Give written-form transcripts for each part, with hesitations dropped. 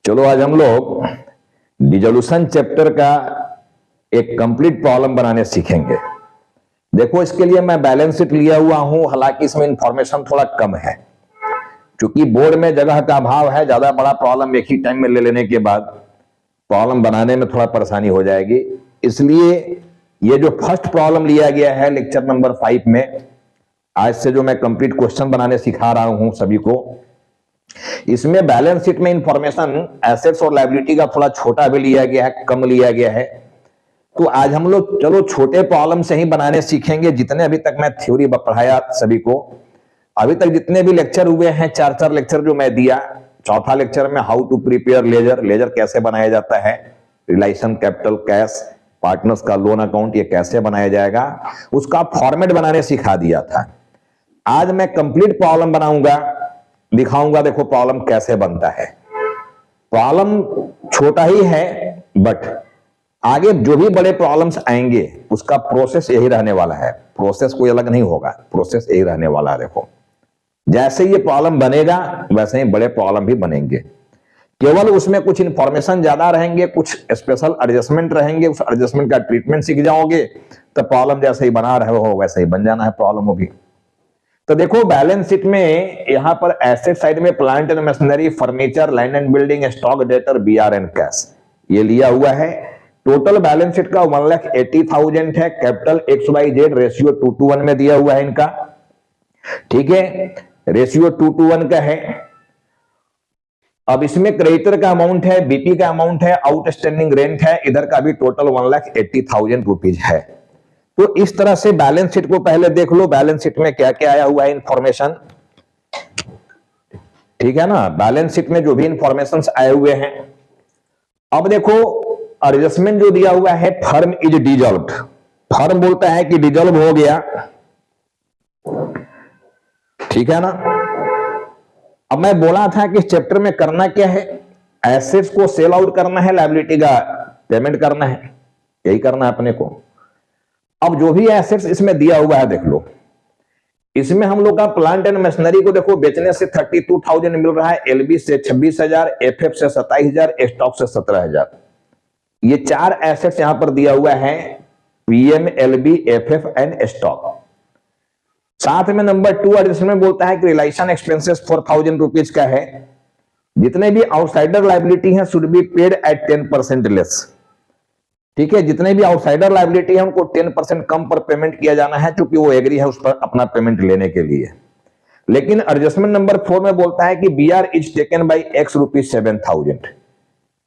चलो आज हम लोग डिसोल्यूशन चैप्टर का एक कंप्लीट प्रॉब्लम बनाने सीखेंगे। देखो इसके लिए मैं बैलेंस शीट लिया हुआ हूं, हालांकि इसमें इंफॉर्मेशन थोड़ा कम है क्योंकि बोर्ड में जगह का अभाव है। ज्यादा बड़ा प्रॉब्लम एक ही टाइम में ले लेने के बाद प्रॉब्लम बनाने में थोड़ा परेशानी हो जाएगी। इसलिए ये जो फर्स्ट प्रॉब्लम लिया गया है लेक्चर नंबर 5 में, आज से जो मैं कंप्लीट क्वेश्चन बनाने सिखा रहा हूं सभी को, इसमें बैलेंस शीट में इंफॉर्मेशन एसेट्स और लायबिलिटी का थोड़ा छोटा भी लिया गया है, कम लिया गया है। तो आज हम लोग चलो छोटे प्रॉब्लम से ही बनाने सीखेंगे। जितने अभी तक मैं थ्योरी पढ़ाया सभी को, अभी तक जितने भी लेक्चर हुए हैं, 4 लेक्चर जो मैं दिया, चौथा लेक्चर में how to prepare ledger, ledger कैसे बनाया जाता है, रिलेशन कैपिटल कैश, पार्टनर्स का लोन अकाउंट ये कैसे बनाया जाएगा, उसका फॉर्मेट बनाने सिखा दिया था। आज मैं कंप्लीट प्रॉब्लम बनाऊंगा, दिखाऊंगा देखो प्रॉब्लम कैसे बनता है। प्रॉब्लम छोटा ही है बट आगे जो भी बड़े प्रॉब्लम्स आएंगे उसका प्रोसेस यही रहने वाला है। प्रोसेस कोई अलग नहीं होगा, प्रोसेस यही रहने वाला है। देखो जैसे ये प्रॉब्लम बनेगा वैसे ही बड़े प्रॉब्लम भी बनेंगे, केवल उसमें कुछ इंफॉर्मेशन ज्यादा रहेंगे, कुछ स्पेशल एडजस्टमेंट रहेंगे, उस एडजस्टमेंट का ट्रीटमेंट सीख जाओगे तो प्रॉब्लम जैसे ही बना रहे हो वैसे ही बन जाना है प्रॉब्लम होगी। तो देखो बैलेंस शीट में यहां पर एसेट साइड में plant and machinery, furniture, land and building, stock, debtor, BR and cash ये लिया हुआ है। टोटल बैलेंस शीट का 1,80,000 है। कैपिटल XYZ रेशियो 2:1 में दिया हुआ है इनका, ठीक है, रेशियो 2:1 का है। अब इसमें क्रेडिटर का अमाउंट है, बीपी का अमाउंट है, आउटस्टैंडिंग रेंट है, इधर का भी टोटल 1,80,000 रुपीज है। तो इस तरह से बैलेंस शीट को पहले देख लो, बैलेंस शीट में क्या क्या आया हुआ है इंफॉर्मेशन, ठीक है ना। बैलेंस शीट में जो भी इंफॉर्मेशन आए हुए हैं, अब देखो एडजस्टमेंट जो दिया हुआ है, फर्म इज डिसॉल्व्ड, फर्म बोलता है कि डिसॉल्व हो गया, ठीक है ना। अब मैं बोला था कि इस चैप्टर में करना क्या है, एसेट्स को सेल आउट करना है, लायबिलिटी का पेमेंट करना है, यही करना है अपने को। अब जो भी एसेट्स इसमें दिया हुआ है देख लो, इसमें हम लोग का प्लांट एंड मशीनरी को देखो बेचने से 32,000 मिल रहा है, एलबी से 26,000, एफएफ से 27,000, स्टॉक से 17,000। ये 4 एसेट्स यहां पर दिया हुआ है, PM, LB, FF and stock. साथ में नंबर 2 एडजस्टमेंट बोलता है कि रिलेशन एक्सपेंसेस 4,000 रुपीज का है। जितने भी आउटसाइडर लायबिलिटी हैं should be paid at 10% less, ठीक है। जितने भी आउटसाइडर लायबिलिटी है उनको 10% कम पर पेमेंट किया जाना है क्योंकि वो एग्री है उस पर अपना पेमेंट लेने के लिए। लेकिन एडजस्टमेंट नंबर 4 में बोलता है कि BR is taken by X rupees 7,000,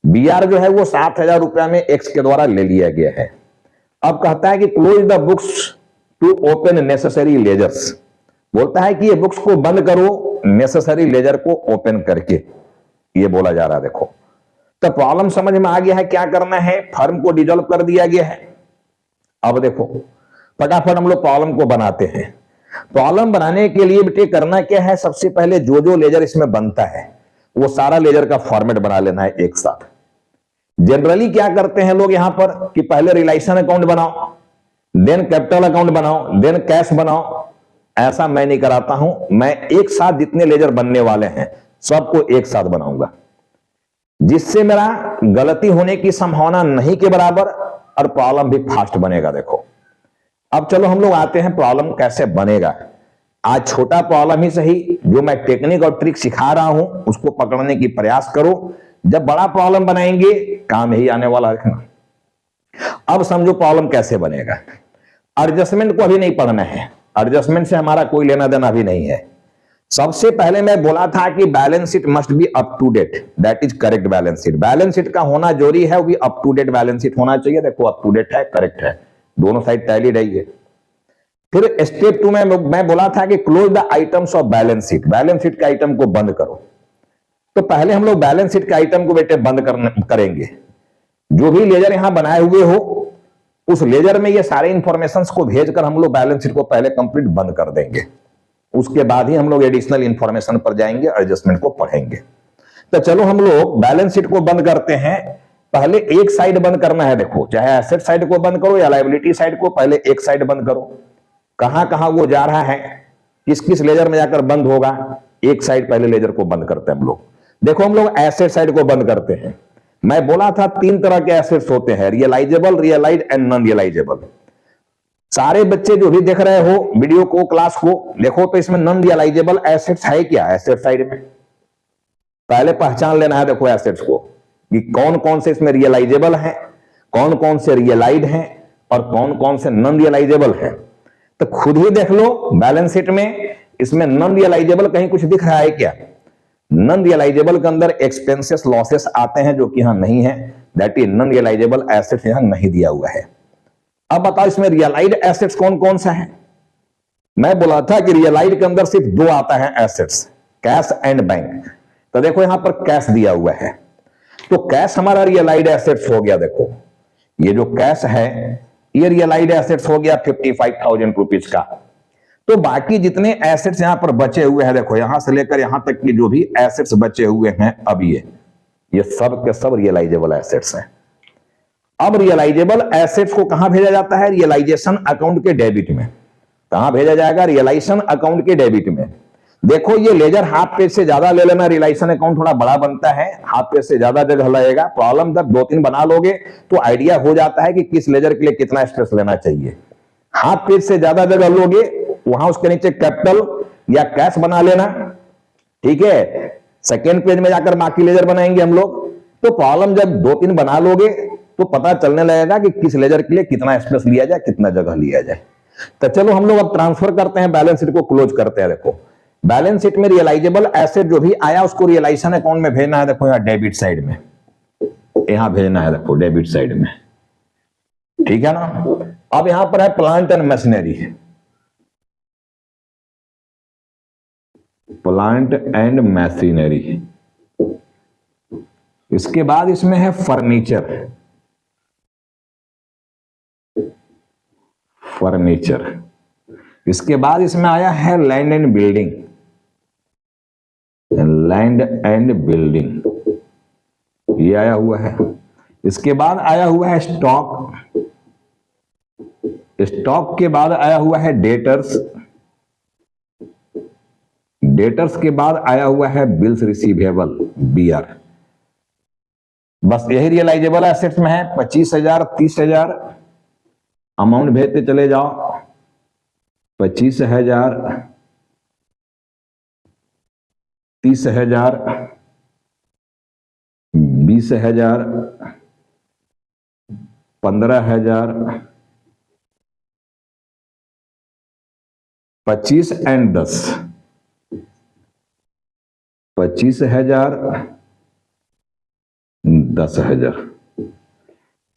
BR जो है वो 7,000 रुपया में एक्स के द्वारा ले लिया गया है। अब कहता है कि close the books to open necessary ledgers, बोलता है कि ये बुक्स को बंद करो नेसेसरी लेजर को ओपन करके, ये बोला जा रहा है। देखो तो प्रॉब्लम समझ में आ गया है क्या करना है, फर्म को डिसॉल्व कर दिया गया है। अब देखो फटाफट हम लोग प्रॉब्लम को बनाते हैं। प्रॉब्लम बनाने के लिए बेटे करना क्या है, सबसे पहले जो जो लेजर इसमें बनता है वो सारा लेजर का फॉर्मेट बना लेना है एक साथ। जनरली क्या करते हैं लोग यहां पर कि पहले रिलेशन अकाउंट बनाओ, देन कैपिटल अकाउंट बनाओ, देन कैश बनाओ। ऐसा मैं नहीं कराता हूं, मैं एक साथ जितने लेजर बनने वाले हैं सबको एक साथ बनाऊंगा, जिससे मेरा गलती होने की संभावना नहीं के बराबर और प्रॉब्लम भी फास्ट बनेगा। देखो अब चलो हम लोग आते हैं प्रॉब्लम कैसे बनेगा। आज छोटा प्रॉब्लम ही सही, जो मैं टेक्निक और ट्रिक सिखा रहा हूं उसको पकड़ने की प्रयास करो, जब बड़ा प्रॉब्लम बनाएंगे काम यही आने वाला है। अब समझो प्रॉब्लम कैसे बनेगा। एडजस्टमेंट को अभी नहीं पढ़ना है, एडजस्टमेंट से हमारा कोई लेना देना भी नहीं है। सबसे पहले मैं बोला था कि balance sheet must be up to date, that is correct balance sheet. Balance sheet का होना जरूरी है, वो भी up to date balance sheet होना चाहिए। देखो अप टू डेट है, करेक्ट है, दोनों साइड टैली रही है। फिर स्टेप 2 में मैं बोला था कि close the items of balance sheet, balance sheet के आइटम को बंद करो। तो पहले हम लोग बैलेंस शीट के आइटम को बेटे बंद करेंगे। जो भी लेजर यहां बनाए हुए हो उस लेजर में ये सारे इंफॉर्मेशन को भेजकर हम लोग बैलेंस शीट को पहले कंप्लीट बंद कर देंगे। उसके बाद ही हम लोग एडिशनल इंफॉर्मेशन पर जाएंगे, एडजस्टमेंट को पढ़ेंगे। तो चलो हम लोग बैलेंस शीट को बंद करते हैं। पहले एक साइड बंद करना है। देखो चाहे एसेट साइड को बंद करो या लायबिलिटी साइड को, पहले एक साइड बंद करो। कहां कहां वो जा रहा है, किस किस लेजर में जाकर बंद होगा, एक साइड पहले लेजर को बंद करते हैं हम लोग। देखो हम लोग एसेट साइड को बंद करते हैं। मैं बोला था तीन तरह के एसेट्स होते हैं, realisable, realised and non realisable. सारे बच्चे जो भी देख रहे हो वीडियो को, क्लास को, देखो तो इसमें नॉन रियलाइजेबल एसेट्स है क्या एसेट साइड में? पहले पहचान लेना है देखो एसेट्स को कि कौन कौन से इसमें रियलाइजेबल हैं, कौन कौन से रियलाइज्ड हैं और कौन कौन से नॉन रियलाइजेबल हैं। तो खुद ही देख लो बैलेंस शीट में इसमें नॉन रियलाइजेबल कहीं कुछ दिख रहा है क्या? नॉन रियलाइजेबल के अंदर एक्सपेंसेस, लॉसेस आते हैं जो कि यहां नहीं है, that is non realisable assets यहां नहीं दिया हुआ है। अब बताओ इसमें रियलाइज्ड एसेट्स कौन कौन सा है? मैं बोला था कि रियलाइज्ड के अंदर सिर्फ दो आता है एसेट्स, कैश एंड बैंक। तो देखो यहां पर कैश दिया हुआ है, तो कैश हमारा रियलाइज्ड एसेट्स हो गया। देखो ये जो कैश है ये रियलाइज्ड एसेट्स हो गया 55,000 रुपीज का। तो बाकी जितने एसेट्स यहां पर बचे हुए हैं, देखो यहां से लेकर यहां तक के जो भी एसेट्स बचे हुए हैं अब ये सब के सब रियलाइजेबल एसेट्स हैं। अब रियलाइजेबल एसेट्स को कहां भेजा जाता है? रियलाइजेशन अकाउंट के डेबिट में। कहां भेजा जाएगा? रियलाइजेशन अकाउंट के डेबिट में। देखो ये लेजर हाफ पेज से ज्यादा ले लेना, रियलाइजेशन अकाउंट थोड़ा बड़ा बनता है, हाफ पेज से ज्यादा जगह लगेगा। प्रॉब्लम जब दो तीन बना लोगे तो आइडिया हो जाता है कि किस लेजर के लिए कितना स्पेस लेना चाहिए। हाफ पेज से ज्यादा जगह लोगे वहां उसके नीचे कैपिटल या कैश बना लेना, ठीक है। सेकेंड पेज में जाकर बाकी लेजर बनाएंगे हम लोग। तो प्रॉब्लम जब दो तीन बना लोगे तो पता चलने लगेगा कि किस लेजर के लिए कितना स्पेस लिया जाए, कितना जगह लिया जाए। तो चलो हम लोग अब ट्रांसफर करते हैं, बैलेंस शीट को क्लोज करते हैं। देखो बैलेंस शीट में रियलाइजेबल एसेट जो भी आया उसको रियलाइजेशन अकाउंट में भेजना है। देखो यहां डेबिट साइड में, यहां भेजना है, देखो डेबिट साइड में, ठीक है ना। अब यहां पर है plant and machinery, plant and machinery. इसके बाद इसमें है फर्नीचर, फर्नीचर। इसके बाद इसमें आया है land and building, land and building, ये आया हुआ है। इसके बाद आया हुआ है स्टॉक, स्टॉक के बाद आया हुआ है डेटर्स, डेटर्स के बाद आया हुआ है बिल्स रिसीवेबल, BR। बस यही रियलाइजेबल एसेट्स में है। 25,000, 30,000 अमाउंट भेजते चले जाओ। 25,000, 30,000, 20,000, 15,000, 25 एंड 10, 25,000, 10,000।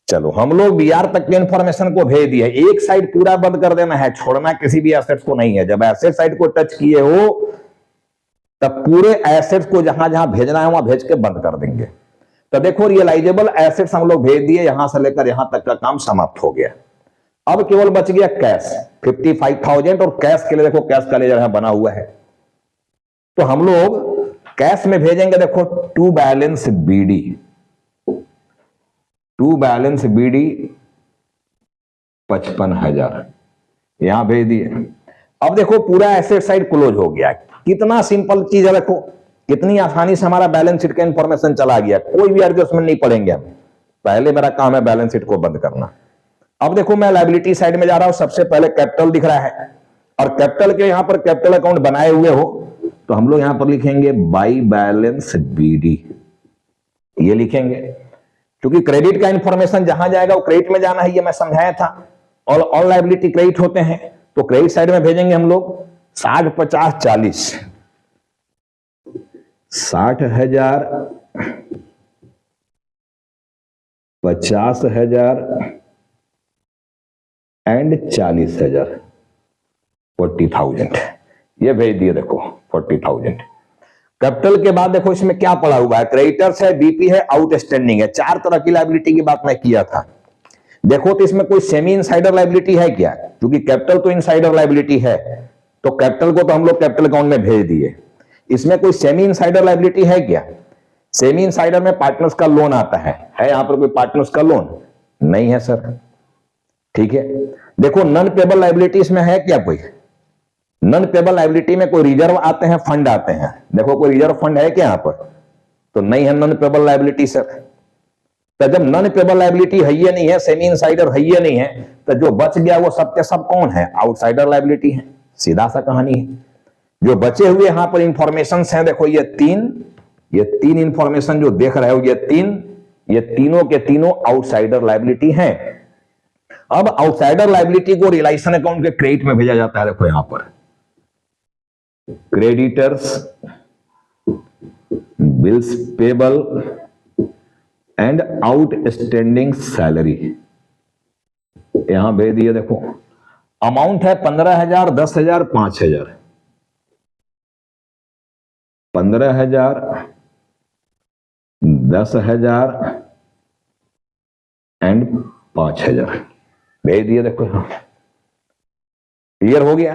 चलो हम लोग BR तक के इंफॉर्मेशन को भेज दिया। एक साइड पूरा बंद कर देना है, छोड़ना किसी भी एसेट्स को नहीं है। जब एसेट साइड को टच किए हो तब पूरे एसेट्स को जहां जहां भेजना है वहां भेज के बंद कर देंगे। तो देखो रियलाइजेबल एसेट्स हम लोग भेज दिए, यहां से लेकर यहां तक का काम समाप्त हो गया। अब केवल बच गया कैश 55,000, और कैश के लिए देखो कैश का लेजर बना हुआ है। तो हम लोग कैश में भेजेंगे, देखो to balance BD, to balance BD 55,000 यहां भेज दिए। अब देखो पूरा एसेट साइड क्लोज हो गया। कितना सिंपल चीज है, देखो कितनी आसानी से हमारा बैलेंस शीट का इंफॉर्मेशन चला गया, कोई भी एडजस्टमेंट नहीं पड़ेंगे हम। पहले मेरा काम है बैलेंस शीट को बंद करना। अब देखो मैं लायबिलिटी साइड में जा रहा हूं, सबसे पहले कैपिटल दिख रहा है, और कैपिटल के यहां पर कैपिटल अकाउंट बनाए हुए हो तो हम लोग यहां पर लिखेंगे बाई बैलेंस BD, ये लिखेंगे। क्योंकि क्रेडिट का इंफॉर्मेशन जहां जाएगा वो क्रेडिट में जाना है, ये मैं समझाया था। और ऑल लायबिलिटी क्रेडिट होते हैं, तो क्रेडिट साइड में भेजेंगे हम लोग 60, 50, 40, 60,000, 50,000 एंड 40,000, 40,000 ये भेज दिए। देखो 40,000। कैपिटल के बाद देखो इसमें क्या पड़ा हुआ है, क्रेडिटर्स है, BP है, आउटस्टैंडिंग है। चार तरह की लायबिलिटी की बात मैं किया था। देखो तो इसमें कोई सेमी इनसाइडर लायबिलिटी है क्या? क्योंकि कैपिटल तो इनसाइडर लायबिलिटी है, तो कैपिटल को तो हम लोग कैपिटल अकाउंट में भेज दिए। इसमें कोई सेमी इनसाइडर लायबिलिटी है क्या? सेमी इनसाइडर में पार्टनर्स का लोन आता है यहां पर कोई पार्टनर्स का लोन नहीं है सर, ठीक है। देखो नॉन पेबल लायबिलिटी इसमें है क्या? कोई नॉन पेबल लायबिलिटी में कोई रिजर्व आते हैं, फंड आते हैं। देखो कोई रिजर्व फंड है क्या यहां पर? तो नहीं है नॉन पेबल लायबिलिटी सर। तो जब नॉन पेबल लायबिलिटी है ये नहीं है, सेमी इनसाइडर है ये नहीं है, तो जो बच गया वो सब के सब कौन है? आउटसाइडर लायबिलिटी है। सीधा सा कहानी है। जो बचे हुए यहां पर इंफॉर्मेशन हैं, देखो ये तीन इंफॉर्मेशन जो देख रहे हो, ये तीनों के तीनों आउटसाइडर लायबिलिटी हैं। अब आउटसाइडर लायबिलिटी को रिलाइजेशन अकाउंट के क्रेडिट में भेजा जाता है। देखो यहां पर creditors, bills payable and outstanding salary यहां भेज दिए। देखो अमाउंट है 15,000, 10,000, 5,000। 15,000, 10,000 एंड 5,000 भेज दिए। देखो यहां क्लियर हो गया।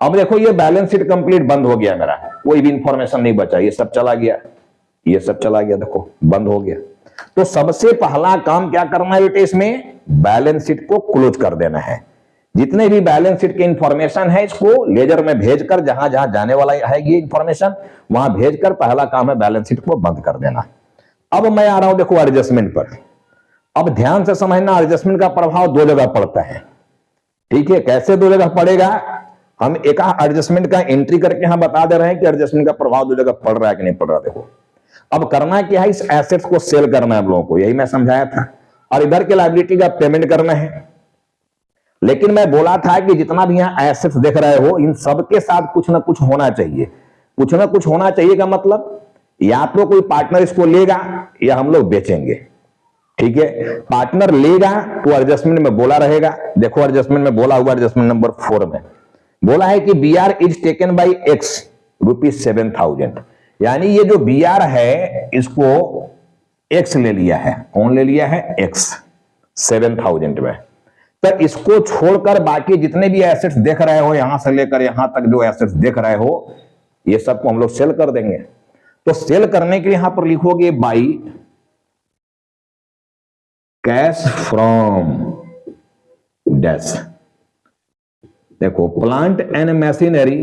अब देखो ये बैलेंस शीट कंप्लीट बंद हो गया मेरा, कोई भी इंफॉर्मेशन नहीं बचा, ये सब चला गया, ये सब चला गया। देखो बंद हो गया। तो सबसे पहला काम क्या करना है बेटे, इसमें बैलेंस शीट को क्लोज कर देना है। जितने भी बैलेंस शीट के इंफॉर्मेशन है इसको लेजर में भेजकर, जहां जहां जाने वाला है ये इंफॉर्मेशन वहां भेजकर पहला काम है बैलेंस शीट को बंद कर देना। अब मैं आ रहा हूं देखो एडजस्टमेंट पर। अब ध्यान से समझना, एडजस्टमेंट का प्रभाव दो जगह पड़ता है। ठीक है, कैसे दो जगह पड़ेगा, हम एक एडजस्टमेंट का एंट्री करके यहां बता दे रहे हैं कि एडजस्टमेंट का प्रभाव दो जगह पड़ रहा है कि नहीं पड़ रहा। देखो अब करना क्या है, इस एसेट्स को सेल करना है हम लोगों को, यही मैं समझाया था, और इधर के लायबिलिटी का पेमेंट करना है। लेकिन मैं बोला था कि जितना भी यहां एसेट्स देख रहे हो, इन सबके साथ कुछ ना कुछ होना चाहिए। कुछ ना कुछ होना चाहिए का मतलब या तो कोई पार्टनर इसको लेगा या हम लोग बेचेंगे। ठीक है, पार्टनर लेगा तो एडजस्टमेंट में बोला रहेगा। देखो एडजस्टमेंट में बोला हुआ, एडजस्टमेंट नंबर 4 में बोला है कि BR is taken by X ₹7,000। यानी ये जो BR है इसको X ले लिया है। कौन ले लिया है? X 7,000 में। तो इसको छोड़कर बाकी जितने भी एसेट्स देख रहे हो, यहां से लेकर यहां तक जो एसेट्स देख रहे हो, ये सबको हम लोग सेल कर देंगे। तो सेल करने के लिए यहां पर लिखोगे बाई कैश फ्रॉम डैश। देखो plant and machinery,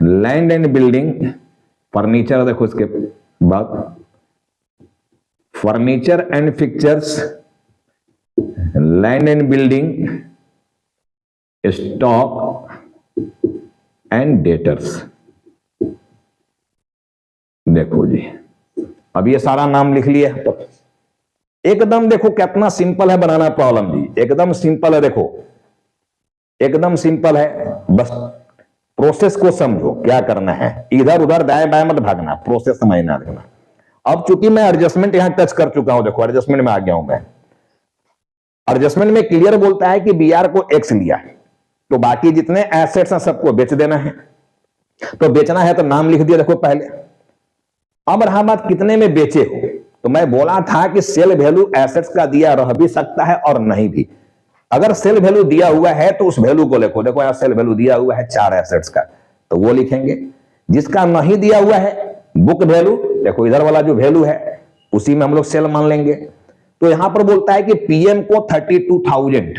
land and building, furniture, देखो इसके बाद furniture and fixtures, land and building, stock and debtors. देखो जी अब ये सारा नाम लिख लिया। तो एकदम देखो कितना सिंपल है बनाना प्रॉब्लम जी, एकदम सिंपल है। देखो एकदम सिंपल है, बस प्रोसेस को समझो क्या करना है। इधर उधर दाएं बाएं मत भागना, प्रोसेस समझना देखना। अब चूंकि मैं एडजस्टमेंट यहां टच कर चुका हूं, देखो एडजस्टमेंट में आ गया हूं मैं। एडजस्टमेंट में क्लियर बोलता है कि BR को X लिया, तो बाकी जितने एसेट्स हैं सबको बेच देना है। तो बेचना है तो नाम लिख दिया देखो पहले। अब रहा बात कितने में बेचे हो, तो मैं बोला था कि सेल वैल्यू एसेट्स का दिया रह भी सकता है और नहीं भी। अगर सेल वैल्यू दिया हुआ है तो उस वैल्यू को लिखो। देखो यहां सेल वैल्यू दिया हुआ है 4 एसेट्स का, तो वो लिखेंगे। जिसका नहीं दिया हुआ है बुक वैल्यू, देखो इधर वाला जो वैल्यू है उसी में हम लोग सेल मान लेंगे। तो यहां पर बोलता है कि PM को 32,000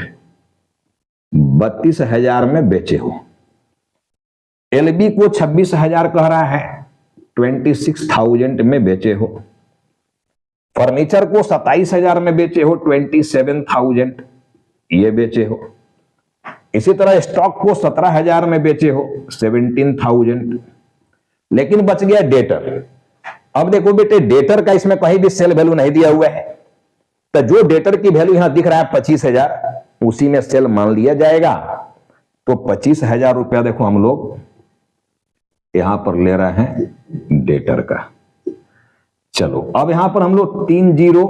32,000 में बेचे हो, LB को 26,000 कह रहा है 26,000 में बेचे हो, फर्नीचर को 27,000 में बेचे हो 27,000 ये बेचे हो। इसी तरह स्टॉक को 17,000 में बेचे हो 17,000। लेकिन बच गया डेटर। अब देखो बेटे डेटर का इसमें कहीं भी सेल वैल्यू नहीं दिया हुआ है, तो जो डेटर की वैल्यू यहां दिख रहा है 25,000, उसी में सेल मान लिया जाएगा। तो 25,000 रुपया देखो हम लोग यहां पर ले रहे हैं डेटर का। चलो अब यहां पर हम लोग 3 0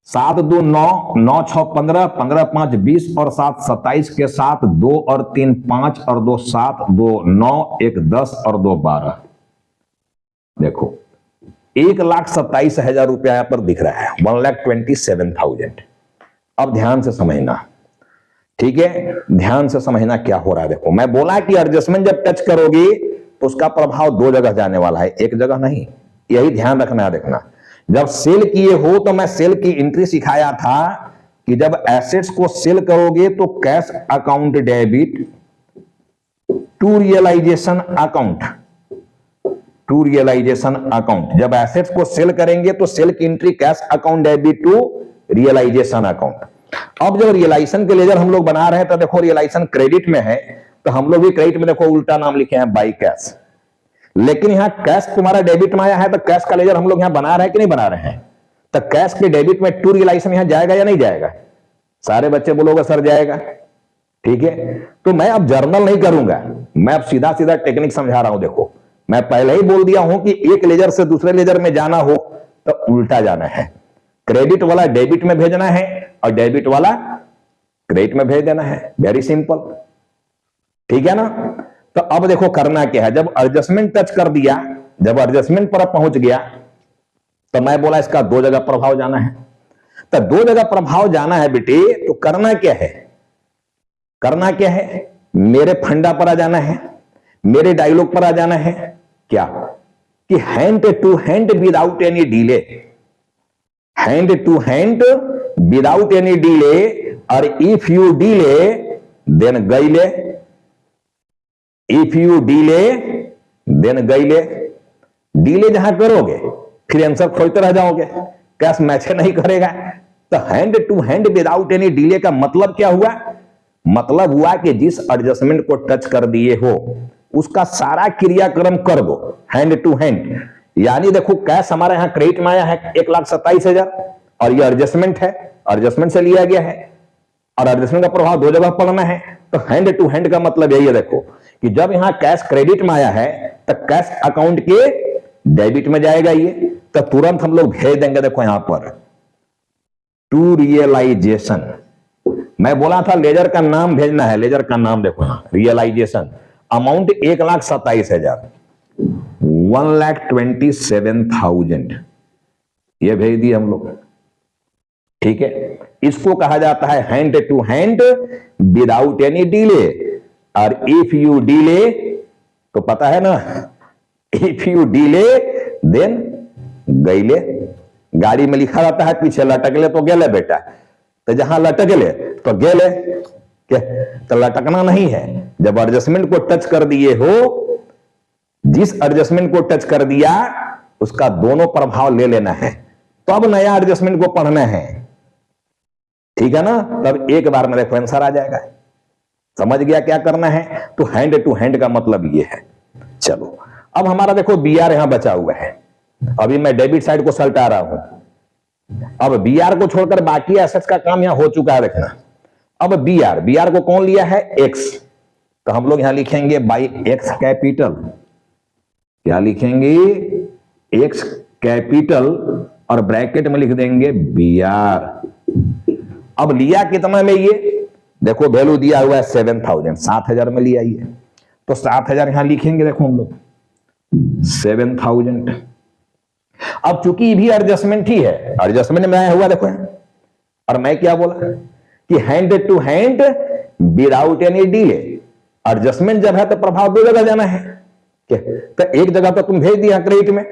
7 2 9 9 6 15 15 5 20 और 7 27 के साथ 2 और 3 5 और 2 7 2 9 1 10 और 2 12। देखो 1,27,000 रुपया यहां पर दिख रहा है, 1,27,000। अब ध्यान से समझना, ठीक है, ध्यान से समझना क्या हो रहा है। देखो मैं बोला कि एडजस्टमेंट जब टच करोगी तो उसका प्रभाव 2 जगह जाने वाला है, एक जगह नहीं। यही ध्यान रखना है। देखना जब सेल किए हो तो मैं सेल की एंट्री सिखाया था कि जब एसेट्स को सेल करोगे तो cash account debit to realisation account, to realisation account. जब एसेट्स को सेल करेंगे तो सेल की entry cash account debit to realisation account. अब जब रियलाइजेशन के लेजर हम लोग बना रहे हैं तो देखो रियलाइजेशन क्रेडिट में है, तो हम लोग भी क्रेडिट में देखो उल्टा नाम लिखे हैं बाई कैश। लेकिन यहां कैश तुम्हारा डेबिट में आया है तो कैश का लेजर हम लोग यहां बना रहे हैं कि नहीं बना रहे हैं? तो कैश के डेबिट में टू रियलाइजेशन यहां जाएगा या नहीं जाएगा? सारे बच्चे बोलोगे सर जाएगा। ठीक है, तो मैं अब जर्नल नहीं करूंगा, मैं अब सीधा सीधा टेक्निक समझा रहा हूं। देखो मैं पहले ही बोल दिया हूं कि एक लेजर से दूसरे लेजर में जाना हो तो उल्टा जाना है। क्रेडिट वाला डेबिट में भेजना है और डेबिट वाला क्रेडिट में भेज देना है। वेरी सिंपल, ठीक है ना। तो अब देखो करना क्या है, जब एडजस्टमेंट टच कर दिया, जब एडजस्टमेंट पर पहुंच गया तो मैं बोला इसका दो जगह प्रभाव जाना है। तो दो जगह प्रभाव जाना है बेटे, तो करना क्या है, करना क्या है, मेरे फंडा पर आ जाना है, मेरे डायलॉग पर आ जाना है। क्या कि hand to hand without any delay, hand to hand without any delay, और इफ यू डिले देन गईले, इफ यू डिले देन गईले। डिले जहां करोगे फिर आंसर खोजते रह जाओगे, कैश मैच नहीं करेगा। तो hand to hand without any delay का मतलब क्या हुआ? मतलब हुआ कि जिस एडजस्टमेंट को टच कर दिए हो उसका सारा क्रियाक्रम कर दो हैंड टू हैंड। यानी देखो कैश हमारे यहां क्रेडिट में आया है 1,27,000 और ये एडजस्टमेंट है, एडजस्टमेंट से लिया गया है और एडजस्टमेंट का प्रभाव दो जगह पड़ना है। तो हैंड टू हैंड का मतलब यही है देखो कि जब यहां कैश क्रेडिट में आया है तो कैश अकाउंट के डेबिट में जाएगा ये, तो तुरंत हम लोग भेज देंगे देखो यहां पर टू रियलाइजेशन। मैं बोला था लेजर का नाम भेजना है, लेजर का नाम देखो यहां रियलाइजेशन। अमाउंट 1,27,000, 1,27,000 ये भेज दिए हम लोग। ठीक है, इसको कहा जाता है hand to hand without any delay. और इफ यू डिले तो पता है ना, इफ यू डिले देन गईले। गाड़ी में लिखा रहता है पीछे लटक ले तो गेले बेटा, तो जहां लटक ले तो गेले, क्या तो लटकना नहीं है। जब एडजस्टमेंट को टच कर दिए हो, जिस एडजस्टमेंट को टच कर दिया उसका दोनों प्रभाव ले लेना है, तो अब नया एडजस्टमेंट को पढ़ना है। ठीक है ना, तब एक बार में देखो आंसर आ जाएगा। समझ गया क्या करना है? तो हैंड टू हैंड का मतलब ये है। चलो अब हमारा देखो बीआर यहां बचा हुआ है, अभी मैं डेबिट साइड को सल्टा रहा हूं। अब बीआर को छोड़कर बाकी एसेट्स का काम यहां हो चुका है देखना। अब बीआर, बीआर को कौन लिया है? एक्स, तो हम लोग यहां लिखेंगे बाई एक्स कैपिटल। क्या लिखेंगे? एक्स कैपिटल और ब्रैकेट में लिख देंगे बीआर। अब लिया कितना में ये देखो, वैल्यू दिया हुआ है 7,000, 7,000 में लिया ये, तो 7,000 यहां लिखेंगे देखो हम लोग 7,000। अब चूंकि ये भी एडजस्टमेंट ही है, एडजस्टमेंट में आया हुआ देखो यहां। और मैं क्या बोला कि hand to hand without any delay. Adjustment जब है तो प्रभाव दो जगह जाना है, तो एक जगह तो तुम भेज दिया क्रेडिट में।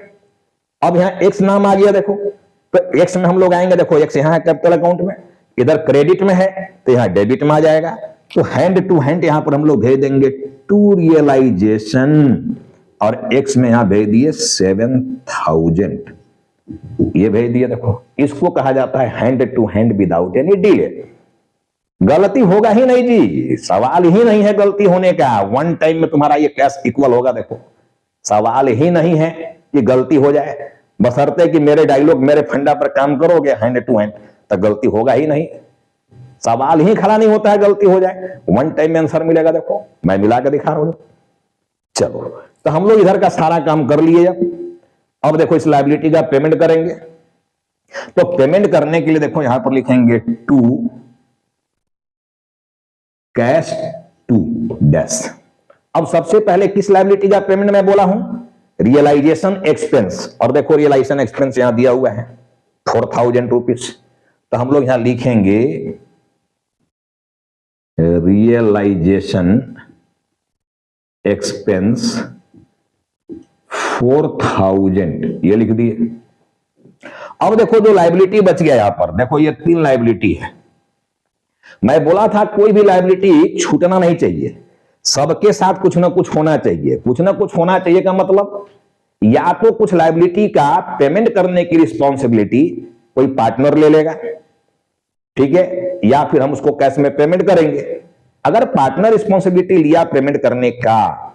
अब यहां एक्स नाम आ गया देखो, तो एक्स में हम लोग आएंगे देखो, एक्स यहां है कैपिटल अकाउंट में, इधर क्रेडिट में है तो यहां डेबिट में आ जाएगा। तो हैंड टू हैंड यहां पर हम लोग भेज देंगे टू रियलाइजेशन, और एक्स में यहां भेज दिए 7,000, ये भेज दिए देखो। इसको कहा जाता है hand to hand without any delay. गलती होगा ही नहीं जी, सवाल ही नहीं है गलती होने का। वन टाइम में तुम्हारा ये कैश इक्वल होगा देखो, सवाल ही नहीं है कि गलती हो जाए, बशर्ते कि मेरे डायलॉग मेरे फंडा पर काम करोगे हैंड टू हैंड, तो गलती होगा ही नहीं। सवाल ही खड़ा नहीं होता है गलती हो जाए, वन टाइम में आंसर मिलेगा देखो, मैं मिला के दिखा रहा हूं। चलो तो हम लोग इधर का सारा काम कर लिए। अब देखो इस लायबिलिटी का पेमेंट करेंगे, तो पेमेंट करने के लिए देखो यहां पर लिखेंगे टू कैश टू डैश। अब सबसे पहले किस लायबिलिटी का पेमेंट मैं बोला हूं? Realisation expense. और देखो रियलाइजेशन एक्सपेंस यहां दिया हुआ है 4,000 रुपीज, तो हम लोग यहां लिखेंगे रियलाइजेशन एक्सपेंस 4,000, ये लिख दिए। अब देखो जो लायबिलिटी बच गया यहां पर, देखो ये 3 लायबिलिटी है। मैं बोला था कोई भी लायबिलिटी छूटना नहीं चाहिए, सबके साथ कुछ ना कुछ होना चाहिए। कुछ ना कुछ होना चाहिए का मतलब या तो कुछ लायबिलिटी का पेमेंट करने की रिस्पॉन्सिबिलिटी कोई पार्टनर ले लेगा, ठीक है, या फिर हम उसको कैश में पेमेंट करेंगे। अगर पार्टनर रिस्पॉन्सिबिलिटी लिया पेमेंट करने का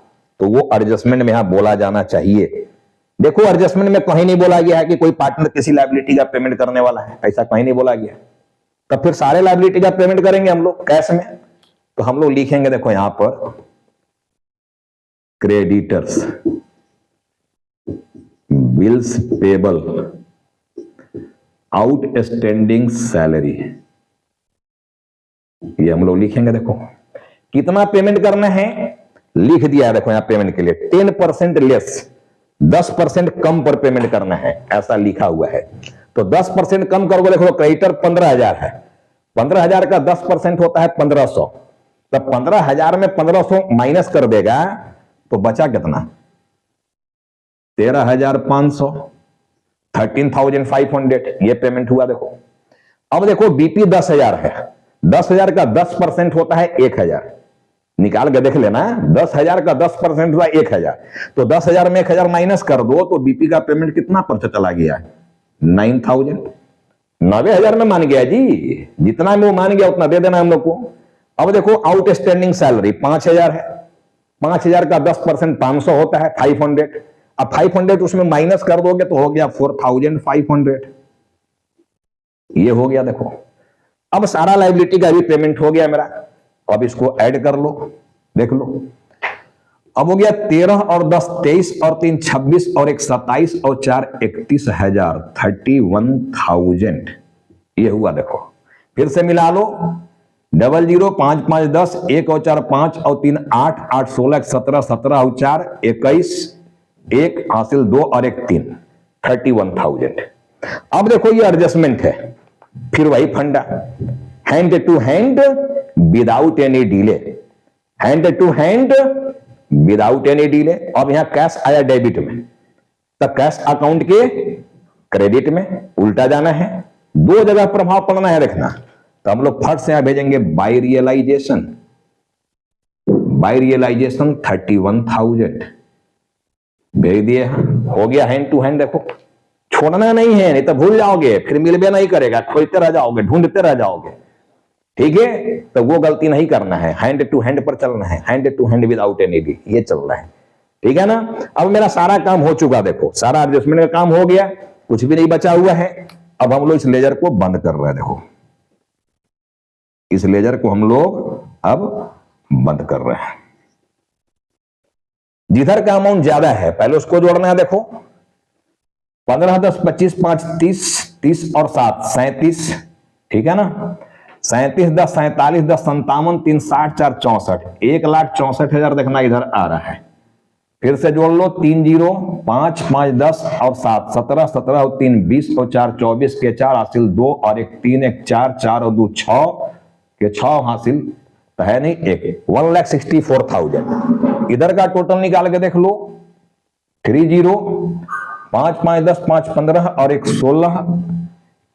तो वो एडजस्टमेंट में यहां बोला जाना चाहिए। देखो एडजस्टमेंट में कहीं नहीं बोला गया है कि कोई पार्टनर किसी लायबिलिटी का पेमेंट करने वाला है, ऐसा कहीं नहीं बोला गया। तब फिर सारे लायबिलिटी का पेमेंट करेंगे हम लोग कैश में, तो हम लोग लिखेंगे देखो यहां पर creditors bills payable outstanding salary, ये हम लोग लिखेंगे। देखो कितना पेमेंट करना है लिख दिया है, देखो यहां पेमेंट के लिए 10% लेस, 10% कम पर पेमेंट करना है, ऐसा लिखा हुआ है। तो 10% कम करोगे, देखो क्रेडिटर 15,000 है, 15,000 का 10% होता है 1,500, तब 15,000 में 1,500 माइनस कर देगा तो बचा कितना 13,500, 13,500 ये पेमेंट हुआ। देखो अब देखो बीपी 10,000 है, 10,000 का 10% होता है 1,000, निकाल के देख लेना, 10,000 का 10% हुआ 1,000, तो 10,000 में 1,000 माइनस कर दो तो बीपी का पेमेंट कितना पर चला गया है 9,000, 90,000 में मान गया जी, जितना में वो मान गया उतना दे देना हम लोग को। अब देखो आउटस्टैंडिंग सैलरी 5,000 है, 5,000 का 10% 500 होता है 500, अब 500 उसमें माइनस कर दोगे तो हो गया 4,500, ये हो गया। देखो अब सारा लायबिलिटी का भी पेमेंट हो गया मेरा, अब इसको ऐड कर लो, देख लो। अब हो गया 13 और 10 23 और 3 26 और 1 27 और 4 31,000, 31,000 ये हुआ। देखो फिर से मिला लो, 00 5 5 10 1 और 4 5 और 3 8 8 16 17 17 और 4 21 1 हासिल 2 और 1 3 31,000। अब देखो ये एडजस्टमेंट है, फिर वही फंडा, hand to hand without any delay, hand to hand without any delay. अब यहां कैश आया डेबिट में, तब कैश अकाउंट के क्रेडिट में उल्टा जाना है, दो जगह प्रभाव पड़ना है देखना। तो हम लोग फट से यहां भेजेंगे बाय रियलाइजेशन, बाय रियलाइजेशन 31,000 भेज दिए, हो गया हैंड टू हैंड। देखो छोड़ना नहीं है, नहीं तो भूल जाओगे, फिर मिलबे नहीं करेगा, खोजते रह जाओगे, ढूंढते रह जाओगे, ठीक है। तो वो गलती नहीं करना है, हैंड टू हैंड पर चलना है, hand to hand without any डी, ये चल रहा है, ठीक है ना। अब मेरा सारा काम हो चुका, देखो सारा एडजस्टमेंट का काम हो गया, कुछ भी नहीं बचा हुआ है। अब हम लोग इस लेजर को बंद कर रहे हैं, देखो इस लेजर को हम लोग अब बंद कर रहे हैं। जिधर का अमाउंट ज्यादा है पहले उसको जोड़ना है। देखो 15 10 25 5 30 30 और 7 37, ठीक है ना, 37 10 47 10 57 3 60 4 64, 1,64,000 देखना इधर आ रहा है। फिर से जोड़ लो, 3 0 5 5 10 और 7 17 17 और 3 20 और 4 24 के 4 हासिल 2 और 1 3 1 4 4 और 2 6 के 6 हासिल तो है नहीं 1, 1,64,000। इधर का टोटल निकाल के देख लो, 3 0 5 5 10 5 15 और 1 16,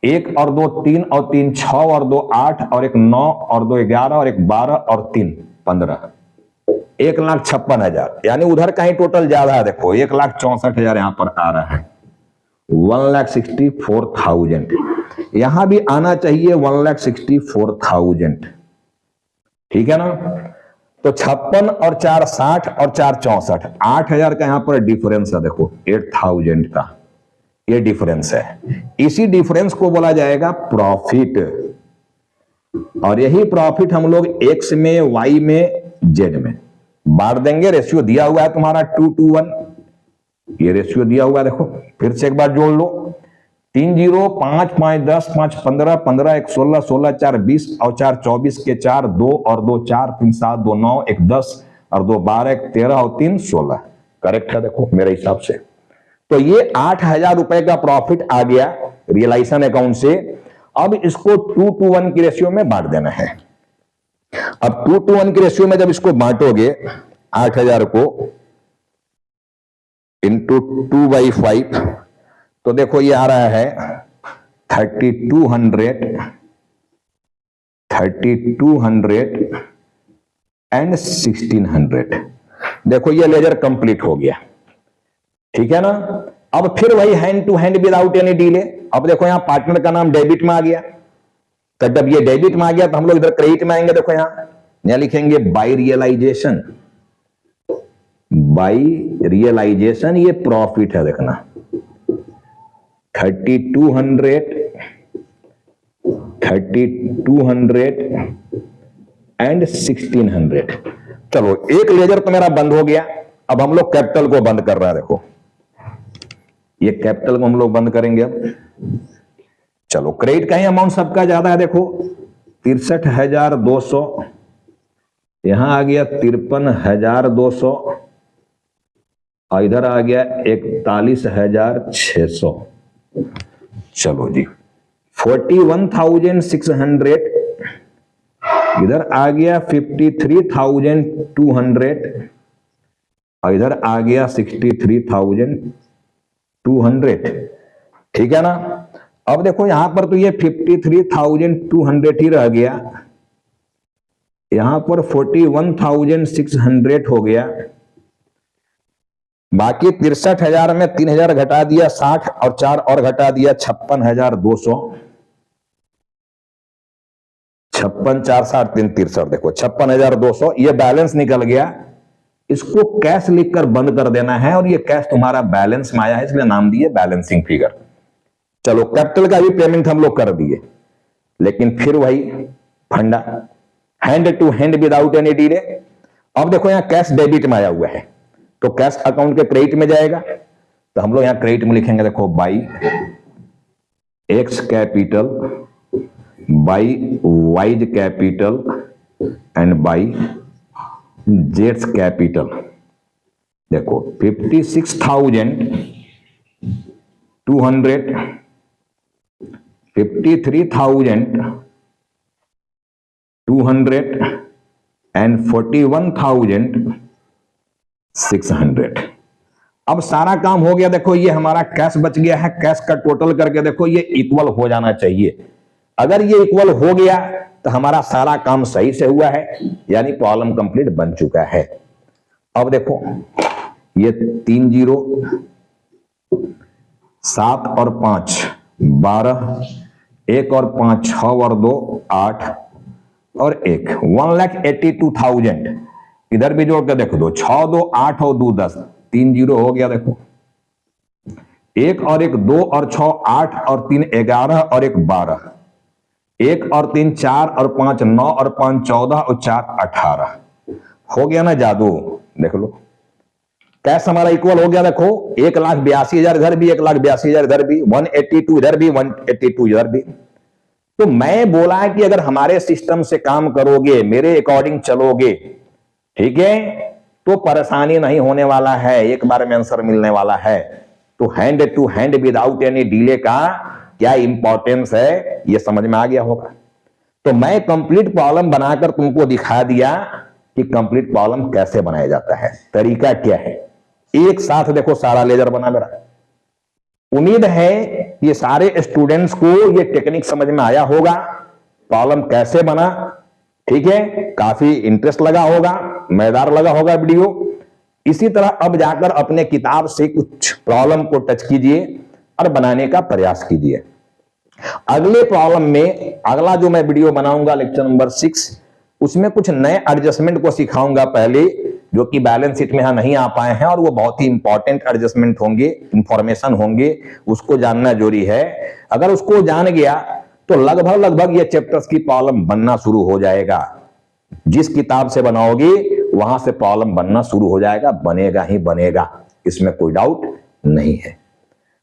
1 और 2 3 और 3 6 और 2 8 और 1 9 और 2 11 और 1 12 और 3 15, 1,56,000। यानी उधर का ही टोटल ज्यादा है, देखो 1,64,000 यहां पर आ रहा है, 1,64,000। यहां भी आना चाहिए 1,64,000, ठीक है ना। तो 56 और 4 60 और 4 64, 8,000 का यहां पर डिफरेंस है, देखो 8,000 का ये डिफरेंस है। इसी डिफरेंस को बोला जाएगा प्रॉफिट, और यही प्रॉफिट हम लोग एक्स में, वाई में, जेड में बांट देंगे। रेशियो दिया हुआ है तुम्हारा 2:1, ये रेशियो दिया हुआ है। देखो फिर से एक बार जोड़ लो, 3 0 5 5 10 5 15 15 1 16 16 4 20 और 4 24 के 4 2 और 2 4 3 7 2 9 1 10 और 2 12 1 13 और 3 16, करेक्ट है देखो मेरे हिसाब से। तो ये 8,000 रुपए का प्रॉफिट आ गया रियलाइजेशन अकाउंट से। अब इसको 2:1 की रेशियो में बांट देना है। अब 2:1 की रेशियो में जब इसको बांटोगे 8,000 को इंटू 2/5, तो देखो ये आ रहा है 3,200 एंड 1,600। देखो ये लेजर कंप्लीट हो गया। ठीक है ना। अब फिर वही hand to hand without any delay. अब देखो यहां पार्टनर का नाम डेबिट में आ गया, तो जब ये डेबिट में आ गया तो हम लोग इधर क्रेडिट में आएंगे। देखो यहां लिखेंगे बाय रियलाइजेशन। बाय रियलाइजेशन ये प्रॉफिट है, देखना 3200 एंड 1600। चलो एक लेजर तो मेरा बंद हो गया। अब हम लोग कैपिटल को बंद कर रहे हैं। देखो ये कैपिटल को हम लोग बंद करेंगे। अब चलो क्रेडिट का ही अमाउंट सबका ज्यादा है, देखो 63,200, यहां आ गया 53,200 और इधर आ गया 41,600। चलो जी 41,600, इधर आ गया 53,200 और इधर आ गया 63,200। ठीक है ना। अब देखो यहां पर तो ये 53,200 ही रह गया, यहां पर 41,600 हो गया, बाकी 63,000 में 3,000 घटा दिया 60 और 4 और घटा दिया 56,200। 56 4 60 3 63, देखो 56,200 ये बैलेंस निकल गया। इसको कैश लिखकर बंद कर देना है और ये कैश तुम्हारा बैलेंस में आया है, इसलिए नाम दिए बैलेंसिंग फिगर। चलो कैपिटल का भी पेमेंट हम लोग कर दिए, लेकिन फिर वही फंडा hand to hand without any delay. अब देखो यहां कैश डेबिट में आया हुआ है, तो कैश अकाउंट के क्रेडिट में जाएगा, तो हम लोग यहां क्रेडिट में लिखेंगे, देखो by x capital, by wise capital and by Jades capital. देखो 56,200, 53,200 एंड 41,600। अब सारा काम हो गया। देखो ये हमारा कैश बच गया है, कैश का टोटल करके देखो ये इक्वल हो जाना चाहिए। अगर ये इक्वल हो गया तो हमारा सारा काम सही से हुआ है, यानी प्रॉब्लम कंप्लीट बन चुका है। अब देखो ये 3 0 7 और 5 12, 1 और 5 6 और 2 8 और 1 1,82,000। इधर भी जोड़ के देखो दो 6 2 8 और 2 10, 3 0 हो गया। देखो 1 और 1 2 और 6 8 और 3 11 और 1 12, 1 और 3 4 और 5 9 और 5 14 और 4 18 हो गया ना जादू। देख लो कैश हमारा इक्वल हो गया। देखो 1,82,000 इधर भी, 1,82,000 इधर भी, 182 इधर भी, 182 इधर भी। तो मैं बोला कि अगर हमारे सिस्टम से काम करोगे, मेरे अकॉर्डिंग चलोगे, ठीक है, तो परेशानी नहीं होने वाला है, एक बार में आंसर मिलने वाला है। तो hand to hand without any delay का क्या इंपॉर्टेंस है ये समझ में आ गया होगा। तो मैं कंप्लीट प्रॉब्लम बनाकर तुमको दिखा दिया कि कंप्लीट प्रॉब्लम कैसे बनाया जाता है, तरीका क्या है। एक साथ देखो सारा लेजर बना मेरा। उम्मीद है ये सारे स्टूडेंट्स को ये टेक्निक समझ में आया होगा, प्रॉब्लम कैसे बना। ठीक है, काफी इंटरेस्ट लगा होगा, मजेदार लगा होगा वीडियो। इसी तरह अब जाकर अपने किताब से कुछ प्रॉब्लम को टच कीजिए और बनाने का प्रयास कीजिए। अगले प्रॉब्लम में अगला जो मैं वीडियो बनाऊंगा लेक्चर नंबर 6, उसमें कुछ नए एडजस्टमेंट को सिखाऊंगा पहले, जो कि बैलेंस शीट में यहां नहीं आ पाए हैं, और वो बहुत ही इंपॉर्टेंट एडजस्टमेंट होंगे, इंफॉर्मेशन होंगे, उसको जानना जरूरी है। अगर उसको जान गया तो लगभग ये चैप्टर्स की प्रॉब्लम बनना शुरू हो जाएगा। जिस किताब से बनाओगे वहां से प्रॉब्लम बनना शुरू हो जाएगा, बनेगा ही बनेगा, इसमें कोई डाउट नहीं है।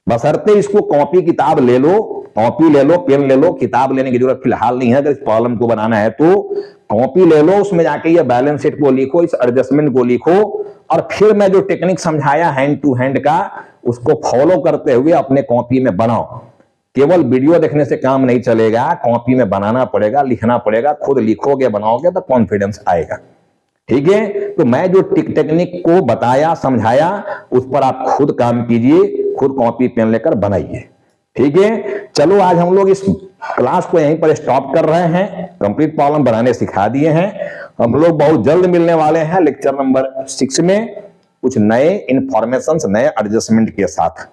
बशर्ते इसको कॉपी किताब ले लो, कॉपी ले लो, पेन ले लो, किताब लेने की जरूरत फिलहाल नहीं है। अगर इस प्रॉब्लम को बनाना है तो कॉपी ले लो, उसमें जाके ये बैलेंस शीट को लिखो, इस एडजस्टमेंट को लिखो, और फिर मैं जो टेक्निक समझाया हैंड टू हैंड का, उसको फॉलो करते हुए अपने कॉपी में बनाओ। केवल वीडियो देखने से काम नहीं चलेगा, कॉपी में बनाना पड़ेगा, लिखना पड़ेगा। खुद लिखोगे बनाओगे तो कॉन्फिडेंस आएगा। ठीक है, तो मैं जो टेक्निक को बताया समझाया उस पर आप खुद काम कीजिए, खुद कॉपी पेन लेकर बनाइए। ठीक है, चलो आज हम लोग इस क्लास को यहीं पर स्टॉप कर रहे हैं। कंप्लीट प्रॉब्लम बनाने सिखा दिए हैं। हम लोग बहुत जल्द मिलने वाले हैं लेक्चर नंबर 6 में। कुछ नए इंफॉर्मेशन, नए एडजस्टमेंट के साथ।